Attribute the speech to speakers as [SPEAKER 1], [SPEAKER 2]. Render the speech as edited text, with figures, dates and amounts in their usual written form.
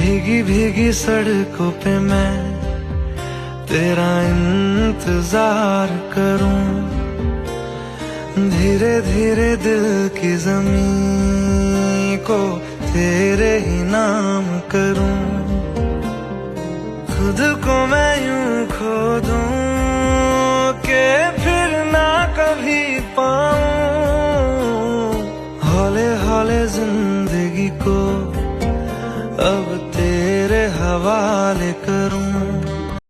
[SPEAKER 1] भीगी भीगी सड़कों पे मैं तेरा इंतजार करूं, धीरे धीरे दिल की ज़मीं को तेरे ही नाम करूं। खुद को मैं यूं खो दूं कि फिर ना कभी पाऊं, हौले हौले जिंदगी को अब तेरे हवाले करूं।